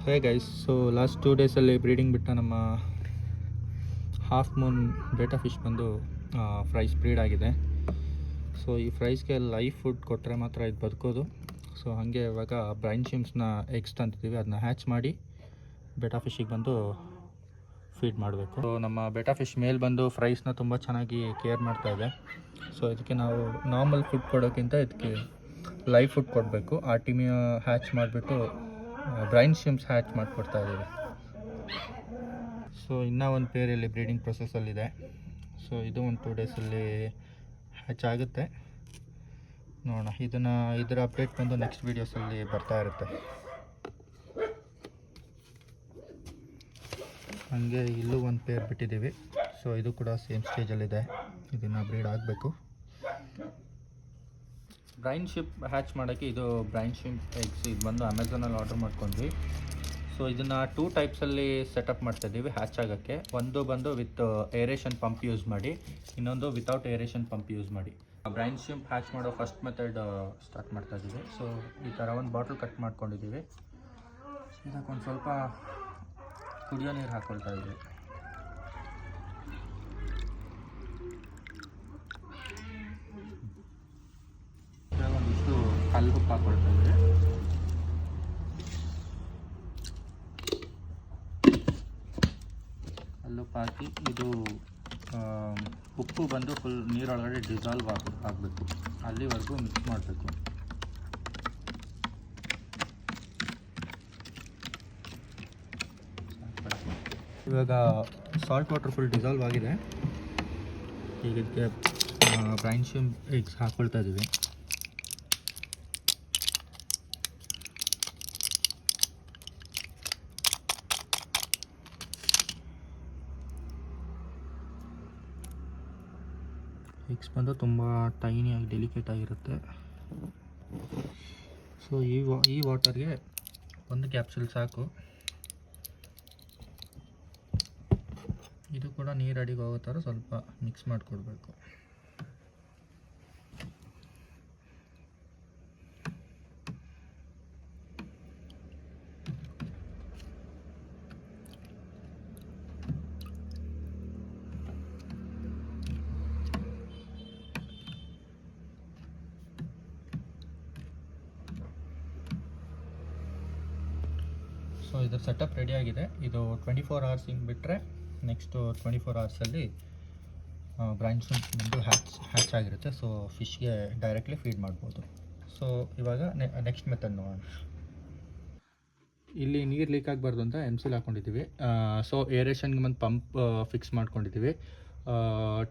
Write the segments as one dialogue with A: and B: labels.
A: Hey guys, so last 2 ಡೇಸಲ್ಲಿ breeding ಬಿಟ್ಟ ನಮ್ಮ ಹಾಫ್ ಮೂನ್ ಬೇಟಾ ಫಿಶ್ ಬಂದು ಫ್ರೈಸ್ ಬ್ರೀಡ್ ಆಗಿದೆ. ಸೊ ಈ ಫ್ರೈಸ್ಗೆ ಲೈವ್ ಫುಡ್ ಕೊಟ್ಟರೆ ಮಾತ್ರ ಇದು ಬದುಕೋದು. ಸೊ ಹಾಗೆ ಇವಾಗ ಬ್ರೈನ್ ಶಿಮ್ಸ್ನ ಎಗ್ಸ್ ತಂದಿದ್ದೀವಿ, ಅದನ್ನ ಹ್ಯಾಚ್ ಮಾಡಿ ಬೇಟಾ ಫಿಶ್ಶಿಗೆ ಬಂದು ಫೀಡ್ ಮಾಡಬೇಕು. ಸೊ ನಮ್ಮ ಬೇಟಾ ಫಿಶ್ ಮೇಲ್ ಬಂದು ಫ್ರೈಸ್ನ ತುಂಬ ಚೆನ್ನಾಗಿ ಕೇರ್ ಮಾಡ್ತಾಯಿದೆ. ಸೊ ಇದಕ್ಕೆ ನಾವು ನಾರ್ಮಲ್ ಫುಡ್ ಕೊಡೋಕ್ಕಿಂತ ಇದಕ್ಕೆ ಲೈವ್ ಫುಡ್ ಕೊಡಬೇಕು. ಆರ್ಟಿಮಿಯಾ ಹ್ಯಾಚ್ ಮಾಡಿಬಿಟ್ಟು ಬ್ರೈನ್ ಶಿಮ್ಸ್ ಹ್ಯಾಚ್ ಮಾಡಿಕೊಡ್ತಾ ಇದ್ದೀವಿ. ಸೊ ಇನ್ನೂ ಒಂದು ಪೇರಲ್ಲಿ ಬ್ರೀಡಿಂಗ್ ಪ್ರೊಸೆಸಲ್ಲಿದೆ. ಸೊ ಇದು ಒಂದು 2 ಡೇಸಲ್ಲಿ ಹ್ಯಾಚ್ ಆಗುತ್ತೆ. ನೋಡೋಣ, ಇದರ ಅಪ್ಡೇಟ್ ಬಂದು ನೆಕ್ಸ್ಟ್ ವೀಡಿಯೋಸಲ್ಲಿ ಬರ್ತಾ ಇರುತ್ತೆ. ಹಾಗೆ ಇಲ್ಲೂ ಒಂದು ಪೇರ್ ಬಿಟ್ಟಿದ್ದೀವಿ. ಸೊ ಇದು ಕೂಡ ಸೇಮ್ ಸ್ಟೇಜಲ್ಲಿದೆ, ಇದನ್ನು ಬ್ರೀಡ್ ಆಗಬೇಕು. ಬ್ರೈನ್ ಶಿಪ್ ಹ್ಯಾಚ್ ಮಾಡೋಕ್ಕೆ ಇದು ಬ್ರೈನ್ ಶಿಪ್ ಎಗ್ಸ್ ಇದು ಬಂದು ಅಮೆಝಾನಲ್ಲಿ ಆರ್ಡರ್ ಮಾಡ್ಕೊಂಡ್ವಿ. ಸೊ ಇದನ್ನು 2 ಟೈಪ್ಸಲ್ಲಿ ಸೆಟಪ್ ಮಾಡ್ತಾಯಿದ್ದೀವಿ ಹ್ಯಾಚ್ ಆಗೋಕ್ಕೆ. ಒಂದು ಬಂದು ವಿತ್ ಏರೇಷನ್ ಪಂಪ್ ಯೂಸ್ ಮಾಡಿ, ಇನ್ನೊಂದು ವಿತೌಟ್ ಏರೇಷನ್ ಪಂಪ್ ಯೂಸ್ ಮಾಡಿ. ಬ್ರೈನ್ ಶಿಪ್ ಹ್ಯಾಚ್ ಮಾಡೋ ಫಸ್ಟ್ ಮೆಥಡ್ ಸ್ಟಾರ್ಟ್ ಮಾಡ್ತಾಯಿದ್ದೀವಿ. ಸೊ ಈ ಥರ ಒಂದು ಬಾಟಲ್ ಕಟ್ ಮಾಡ್ಕೊಂಡಿದ್ದೀವಿ. ಇದಕ್ಕೆ ಒಂದು ಸ್ವಲ್ಪ ಕುಡಿಯೋ ನೀರು ಹಾಕ್ಕೊಳ್ತಾ ಇದ್ದೀವಿ. ಒಂದಿಷ್ಟು ಕಲ್ಲು ಉಪ್ಪು ಹಾಕ್ಕೊಳ್ತಾ ಇದ್ದೀವಿ. ಕಲ್ಲುಪ್ಪು ಹಾಕಿ ಇದು ಉಪ್ಪು ಬಂದು ಫುಲ್ ನೀರೊಳಗಡೆ ಡಿಸಾಲ್ವ್ ಆಗಬೇಕು, ಅಲ್ಲಿವರೆಗೂ ಮಿಕ್ಸ್ ಮಾಡಬೇಕು. ಇವಾಗ ಸಾಲ್ಟ್ ವಾಟರ್ ಫುಲ್ ಡಿಸಾಲ್ವ್ ಆಗಿದೆ. ಈಗ ಇದಕ್ಕೆ ಬ್ರೈನ್ ಶಿಮ್ ಎಗ್ಸ್ ಹಾಕ್ಕೊಳ್ತಾ ಇದ್ದೀವಿ. ಎಗ್ಸ್ ಬಂದು ತುಂಬ ಟೈನಿಯಾಗಿ ಡೆಲಿಕೇಟ್ ಆಗಿರುತ್ತೆ. ಸೊ ಈ ವಾಟರ್ಗೆ ಒಂದು ಕ್ಯಾಪ್ಸೂಲ್ ಸಾಕು. ಇದು ಕೂಡ ನೀರು ಅಡಿಗೆ ಹೋಗೋ ಥರ ಸ್ವಲ್ಪ ಮಿಕ್ಸ್ ಮಾಡಿಕೊಡ್ಬೇಕು. ಸೊ ಇದರ ಸೆಟಪ್ ರೆಡಿ ಆಗಿದೆ. ಇದು 24 hours ಹಿಂಗೆ ಬಿಟ್ಟರೆ ನೆಕ್ಸ್ಟು 24 hours ಬ್ರೈನ್ ಶಿಮ್ಸ್ ಬಂದು ಹ್ಯಾಚ್ ಆಗಿರುತ್ತೆ. ಸೊ ಫಿಶ್ಗೆ ಡೈರೆಕ್ಟ್ಲಿ ಫೀಡ್ ಮಾಡ್ಬೋದು. ಸೊ ಇವಾಗ ನೆಕ್ಸ್ಟ್ ಮೆಥಡ್ ನೋಡೋಣ. ಇಲ್ಲಿ ನೀರು ಲೀಕ್ ಆಗಬಾರ್ದು ಅಂತ MCL ಹಾಕ್ಕೊಂಡಿದ್ದೀವಿ. ಸೊ ಏರೇಷನ್ಗೆ ಒಂದು ಪಂಪ್ ಫಿಕ್ಸ್ ಮಾಡ್ಕೊಂಡಿದ್ದೀವಿ.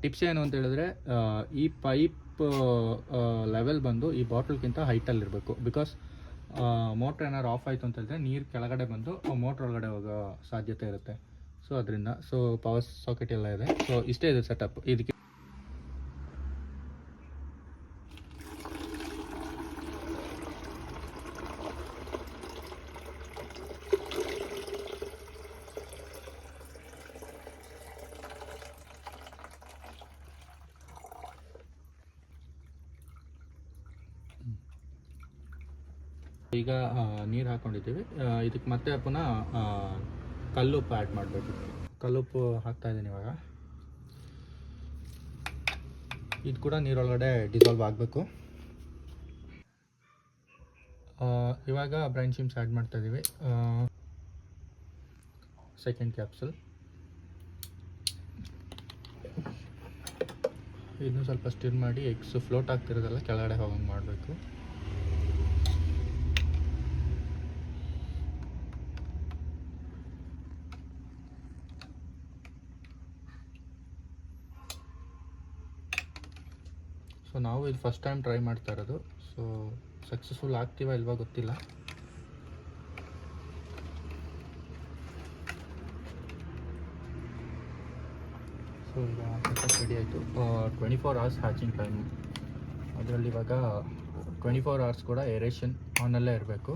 A: ಟಿಪ್ಸ್ ಏನು ಅಂತ ಹೇಳಿದ್ರೆ, ಈ ಪೈಪ್ ಲೆವೆಲ್ ಬಂದು ಈ ಬಾಟಲ್ಗಿಂತ ಹೈಟಲ್ಲಿರಬೇಕು. ಬಿಕಾಸ್ ಮೋಟ್ರ್ ಏನಾದ್ರು ಆಫ್ ಆಯಿತು ಅಂತ ಹೇಳಿದ್ರೆ ನೀರು ಕೆಳಗಡೆ ಬಂದು ಮೋಟ್ರ್ ಒಳಗಡೆ ಹೋಗೋ ಸಾಧ್ಯತೆ ಇರುತ್ತೆ. ಸೊ ಅದರಿಂದ ಪವರ್ ಸಾಕೆಟ್ ಎಲ್ಲ ಇದೆ. ಸೊ ಇಷ್ಟೇ ಇದೆ ಸೆಟಪ್. ಇದಕ್ಕೆ ಈಗ ನೀರು ಹಾಕ್ಕೊಂಡಿದ್ದೀವಿ. ಇದಕ್ಕೆ ಮತ್ತೆ ಪುನಃ ಕಲ್ಲುಪ್ಪು ಆ್ಯಡ್ ಮಾಡಬೇಕು. ಕಲ್ಲುಪ್ಪು ಹಾಕ್ತಾಯಿದ್ದೀನಿ ಇವಾಗ. ಇದು ಕೂಡ ನೀರೊಳಗಡೆ ಡಿಸಾಲ್ವ್ ಆಗಬೇಕು. ಇವಾಗ ಬ್ರೈನ್ ಶಿಮ್ಸ್ ಆ್ಯಡ್ ಮಾಡ್ತಾಯಿದ್ದೀವಿ. Second capsule. ಇದನ್ನು ಸ್ವಲ್ಪ ಸ್ಟಿರ್ ಮಾಡಿ ಎಗ್ಸ್ ಫ್ಲೋಟ್ ಆಗ್ತಿರೋದೆಲ್ಲ ಕೆಳಗಡೆ ಹೋಗಂಗೆ ಮಾಡಬೇಕು. ಸೊ ನಾವು ಇದು ಫಸ್ಟ್ ಟೈಮ್ ಟ್ರೈ ಮಾಡ್ತಾ ಇರೋದು. ಸೊ ಸಕ್ಸಸ್ಫುಲ್ ಆಗ್ತೀವ ಇಲ್ವಾ ಗೊತ್ತಿಲ್ಲ. ಸೊ ಈಗ ರೆಡಿ ಆಯಿತು. 24 hours ಹ್ಯಾಚಿಂಗ್ ಟೈಮ್. ಅದರಲ್ಲಿ ಇವಾಗ 24 hours ಕೂಡ ಏರೇಷನ್ ಆನಲ್ಲೇ ಇರಬೇಕು.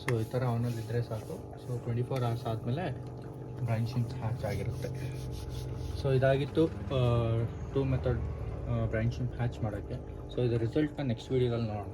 A: ಸೊ ಈ ಥರ ಆನಲ್ಲಿದ್ದರೆ ಸಾಕು. ಸೊ 24 hours ಆದಮೇಲೆ ಬ್ರೈನ್ ಶಿಂಕ್ ಹ್ಯಾಚ್ ಆಗಿರುತ್ತೆ. ಸೊ ಇದಾಗಿತ್ತು 2 ಮೆಥಡ್ ಬ್ರೈನ್ ಶಿಂಕ್ ಹ್ಯಾಚ್ ಮಾಡೋಕ್ಕೆ. ಸೊ ಇದರ ರಿಸಲ್ಟ್ನ ನೆಕ್ಸ್ಟ್ ವೀಡಿಯೋದಲ್ಲಿ ನೋಡೋಣ.